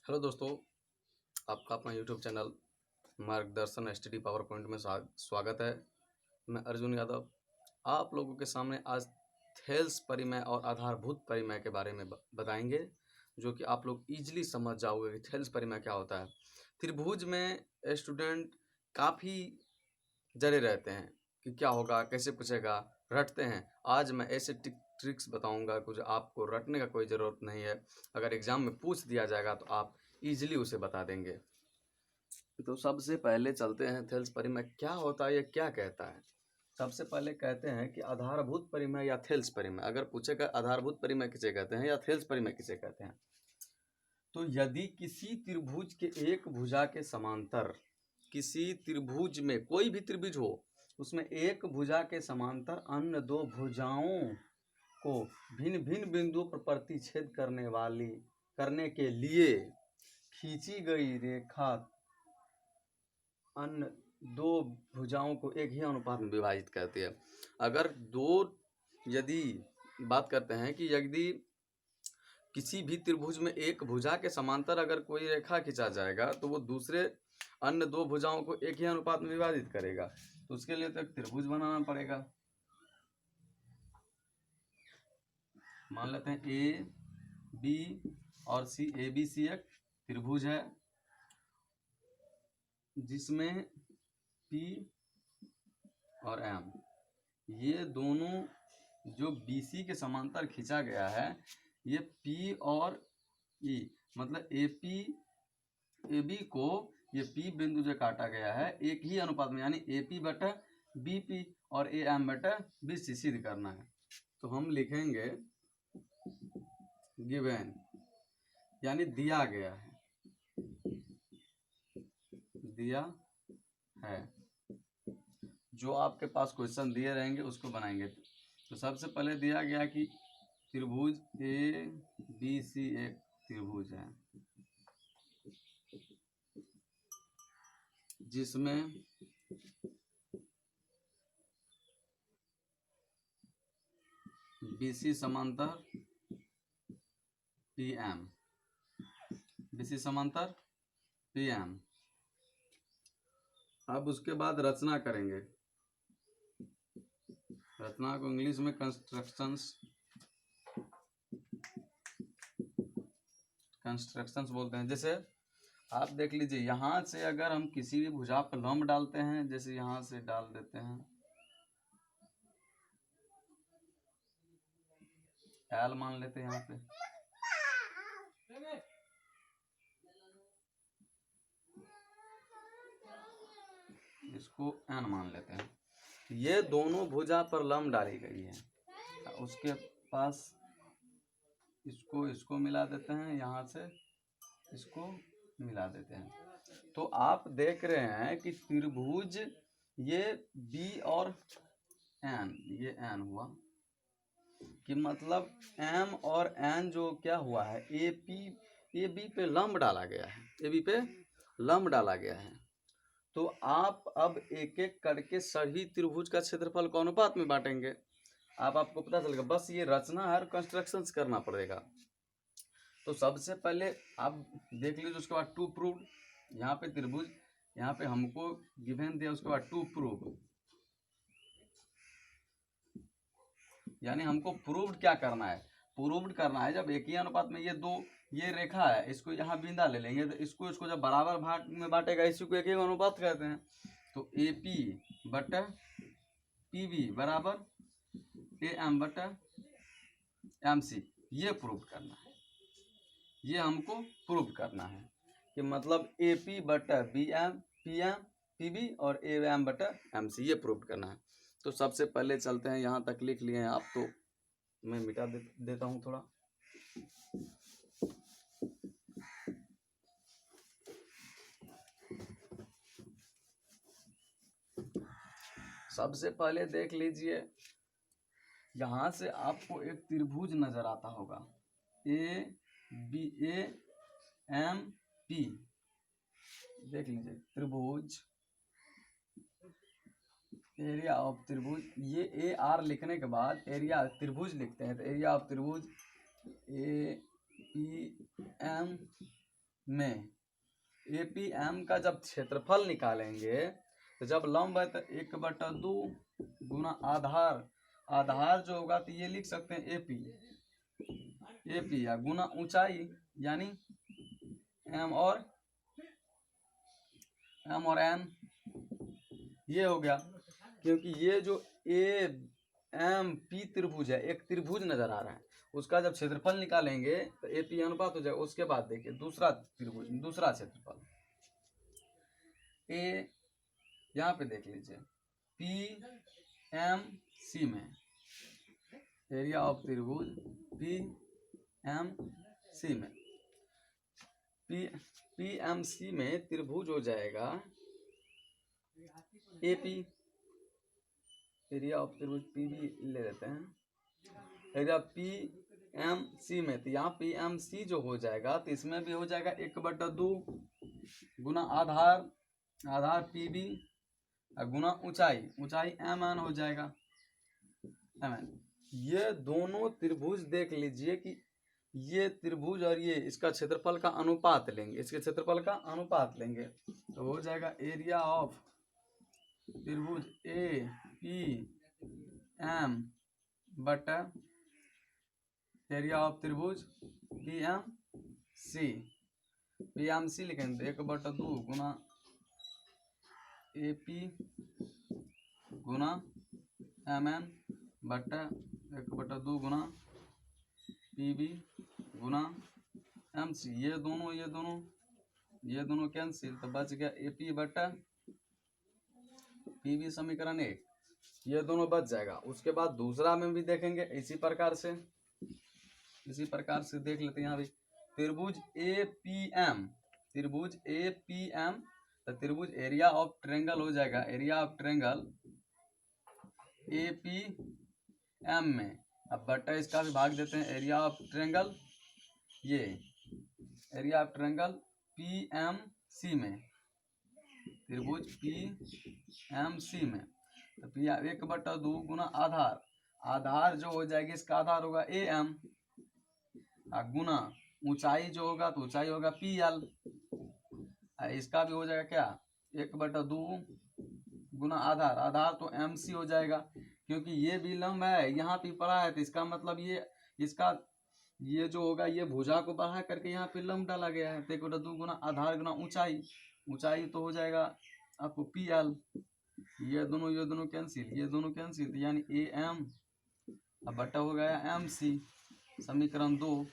Hello दोस्तों, आपका अपना यूट्यूब चैनल मार्गदर्शन एसटीडी पावर पॉइंट में स्वागत है। मैं अर्जुन यादव आप लोगों के सामने आज थेल्स परिमेय और आधारभूत परिमेय के बारे में बताएंगे, जो कि आप लोग इजीली समझ जाओगे कि थेल्स परिमेय क्या होता है। त्रिभुज में स्टूडेंट काफ़ी जड़े रहते हैं कि क्या होगा, कैसे पूछेगा, रटते हैं। आज मैं ऐसे ट्रिक्स बताऊंगा कुछ आपको रटने का कोई ज़रूरत नहीं है। अगर एग्ज़ाम में पूछ दिया जाएगा तो आप इजीली उसे बता देंगे। तो सबसे पहले चलते हैं थेल्स परिमेय क्या होता है, ये क्या कहता है। सबसे पहले कहते हैं कि आधारभूत परिमेय या थेल्स परिमेय। अगर पूछेगा आधारभूत परिमेय किसे कहते हैं या थेल्स परिमेय किसे कहते हैं, तो यदि किसी त्रिभुज के एक भुजा के समांतर, किसी त्रिभुज में कोई भी त्रिभुज हो उसमें एक भुजा के समांतर अन्य दो भुजाओं को भिन्न भिन्न बिंदुओं पर प्रतिच्छेद करने के लिए खींची गई रेखा अन्य दो भुजाओं को एक ही अनुपात में विभाजित करती है। अगर यदि बात करते हैं कि यदि किसी भी त्रिभुज में एक भुजा के समांतर अगर कोई रेखा खींचा जाएगा तो वो दूसरे अन्य दो भुजाओं को एक ही अनुपात में विभाजित करेगा। तो उसके लिए तो एक त्रिभुज बनाना पड़ेगा। मान लेते हैं ए बी और सी। ए बी सी एक त्रिभुज है जिसमें पी और एम, ये दोनों जो BC के समांतर खींचा गया है, ये P और E मतलब AB को ये P बिंदु जो काटा गया है एक ही अनुपात में, यानी AP बटा BP और AM बटा BC सिद्ध करना है। तो हम लिखेंगे गिवन, यानी दिया गया है, दिया है। जो आपके पास क्वेश्चन दिए रहेंगे उसको बनाएंगे। तो सबसे पहले दिया गया कि त्रिभुज ABC एक त्रिभुज है जिसमें BC समांतर PM, BC समांतर PM। अब उसके बाद रचना करेंगे। रचना को इंग्लिश में कंस्ट्रक्शंस बोलते हैं। जैसे आप देख लीजिए, यहाँ से अगर हम किसी भी भुजा पर लंब डालते हैं, जैसे यहाँ से डाल देते हैं L मान लेते हैं, यहाँ पे इसको N मान लेते हैं। ये दोनों भुजा पर लंब डाली गई है। उसके पास इसको मिला देते हैं, यहाँ से इसको मिला देते हैं। तो आप देख रहे हैं कि त्रिभुज ये B और N, ये N हुआ कि मतलब M और N जो क्या हुआ है, AB पे लंब डाला गया है, AB पे लंब डाला गया है। तो आप अब एक एक करके सभी त्रिभुज का क्षेत्रफल को अनुपात में बांटेंगे। आपको पता चलेगा, बस ये रचना है, कंस्ट्रक्शंस करना पड़ेगा। तो सबसे पहले आप देख लीजिए, उसके बाद टू प्रूव, यहाँ पे त्रिभुज, यहाँ पे हमको गिवन दिया, उसके बाद टू प्रूव, यानी हमको प्रूव्ड क्या करना है, प्रूव्ड करना है जब एक ही अनुपात में ये रेखा है, इसको यहाँ बिंदा ले लेंगे तो इसको जब बराबर भाग में बांटेगा, इसी को एक ही अनुपात कहते हैं। तो AP बटा PB बराबर AM बटा MC, ये प्रूव करना है। ये हमको प्रूव करना है कि मतलब AP बटा PM PB और AM बटा MC, ये प्रूव करना है। तो सबसे पहले चलते हैं, यहाँ तक लिख लिए हैं आप, तो मैं मिटा देता हूँ थोड़ा। सबसे पहले देख लीजिए, यहाँ से आपको एक त्रिभुज नजर आता होगा, ABAMP, देख लीजिए त्रिभुज, एरिया ऑफ त्रिभुज। ये AR लिखने के बाद एरिया त्रिभुज लिखते हैं, तो एरिया ऑफ त्रिभुज APM में APM का जब क्षेत्रफल निकालेंगे तो जब लंब है तो 1/2 गुना आधार, आधार जो होगा तो ये लिख सकते हैं AP या गुना ऊंचाई यानी M और N ये हो गया। क्योंकि ये जो AMP त्रिभुज है, एक त्रिभुज नजर आ रहा है, उसका जब क्षेत्रफल निकालेंगे तो AP अनुपात हो जाएगा। उसके बाद देखिए दूसरा त्रिभुज, दूसरा क्षेत्रफल A, यहाँ पे देख लीजिए PMC में, एरिया ऑफ त्रिभुज PMC में, PMC में त्रिभुज हो जाएगा AP, एरिया ऑफ त्रिभुज PB ले लेते हैं, एरिया PMC में, तो यहाँ PMC जो हो जाएगा तो इसमें भी हो जाएगा 1/2 गुना आधार, आधार PB गुना ऊंचाई, ऊंचाई MN हो जाएगा MN। ये दोनों त्रिभुज देख लीजिए कि ये त्रिभुज और ये इसका क्षेत्रफल का अनुपात लेंगे, इसके क्षेत्रफल का अनुपात लेंगे तो हो जाएगा एरिया ऑफ त्रिभुज APM बटा एरिया ऑफ त्रिभुज PMC लिखेंगे 1/2 गुना AP गुना MN बटा 1/2 गुना PB गुना MC। ये दोनों कैंसिल तो बच गया AP बटा PB समीकरण 1, ये दोनों बच जाएगा। उसके बाद दूसरा में भी देखेंगे इसी प्रकार से देख लेते हैं। यहाँ भी त्रिभुज APM तो त्रिभुज एरिया ऑफ ट्रायंगल हो जाएगा, एरिया ऑफ ट्रायंगल APM में, अब बटा इसका भी भाग देते हैं, एरिया ऑफ ट्रायंगल, ये एरिया ऑफ ट्रायंगल PMC में, त्रिभुज PMC में तो 1/2 गुना आधार, आधार जो हो जाएगी इसका आधार होगा AM गुना ऊंचाई जो होगा तो ऊंचाई होगा PL, इसका भी हो जाएगा क्या 1/2 गुना आधार, आधार तो MC हो जाएगा क्योंकि ये भी लंब है, यहाँ पे पड़ा है तो इसका मतलब ये इसका ये जो होगा ये भुजा को बढ़ा करके यहाँ पे लंब डाला गया है तो 1/2 गुना आधार गुना ऊंचाई, ऊंचाई तो हो जाएगा आपको PL। ये दोनों कैंसिल यानी AM अब बटा हो गया MC, समीकरण 2,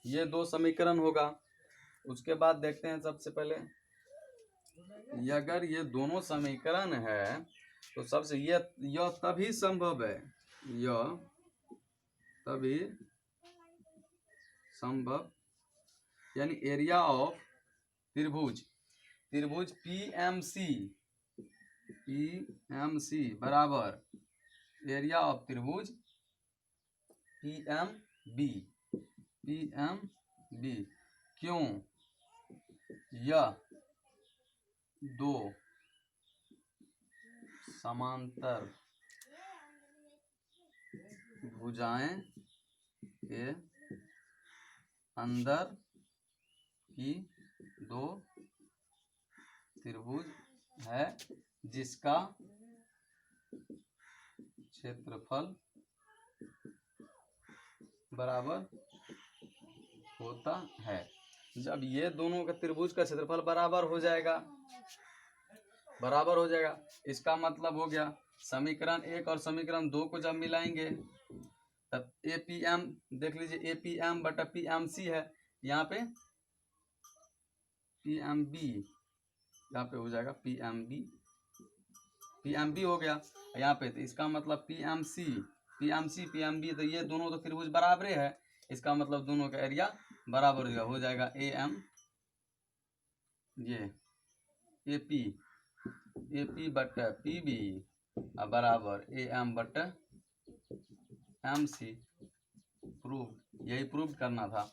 ये 2 समीकरण होगा। उसके बाद देखते हैं सबसे पहले अगर ये दोनों समीकरण है तो सबसे यह तभी संभव है, यह तभी संभव यानी एरिया ऑफ त्रिभुज PMC बराबर एरिया ऑफ त्रिभुज PMB। क्यों? यह दो समांतर भुजाएं के अंदर की दो त्रिभुज है जिसका क्षेत्रफल बराबर होता है। जब ये दोनों का त्रिभुज का क्षेत्रफल बराबर हो जाएगा, इसका मतलब हो गया समीकरण 1 और समीकरण 2 को जब मिलाएंगे तब APM देख लीजिए APM बटा PMC है, यहाँ पे PMB, यहाँ पे हो जाएगा PMB हो गया यहाँ पे, तो इसका मतलब PMB तो ये दोनों तो त्रिभुज बराबर है, इसका मतलब दोनों का एरिया बराबर हो जाएगा AM ये AP बटा PB बराबर AM बटा MC। प्रूव, यही प्रूव करना था।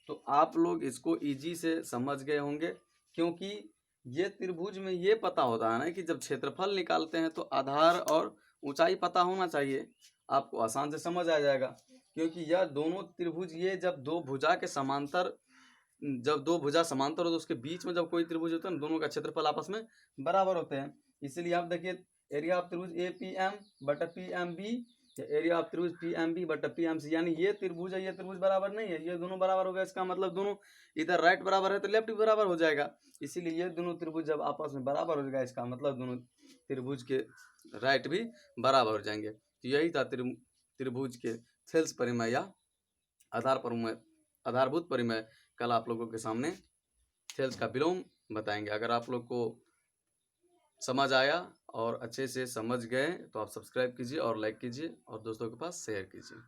तो आप लोग इसको इजी से समझ गए होंगे क्योंकि ये त्रिभुज में ये पता होता है ना कि जब क्षेत्रफल निकालते हैं तो आधार और ऊंचाई पता होना चाहिए, आपको आसान से समझ आ जाएगा। क्योंकि यह दोनों त्रिभुज ये जब दो भुजा के समांतर जब दो भुजा समांतर हो तो उसके बीच में जब कोई त्रिभुज होता है ना, दोनों का क्षेत्रफल आपस में बराबर होते हैं। इसीलिए आप देखिए एरिया ऑफ त्रिभुज ए पी एम बटा P M B, area of त्रिभुज पी एम बी बटा पी एम सी, यानी ये त्रिभुज है ये त्रिभुज बराबर नहीं है, ये दोनों बराबर हो गया। इसका मतलब दोनों इधर राइट बराबर है तो लेफ्ट भी बराबर हो जाएगा। इसीलिए ये दोनों त्रिभुज जब आपस में बराबर हो जाएगा, इसका मतलब दोनों त्रिभुज के राइट भी बराबर हो जाएंगे। तो यही था त्रिभुज के थेल्स परिमेय या आधारभूत परिमेय। कल आप लोगों के सामने थेल्स का विलोम बताएंगे। अगर आप लोग को समझ आया और अच्छे से समझ गए तो आप सब्सक्राइब कीजिए और लाइक कीजिए और दोस्तों के पास शेयर कीजिए।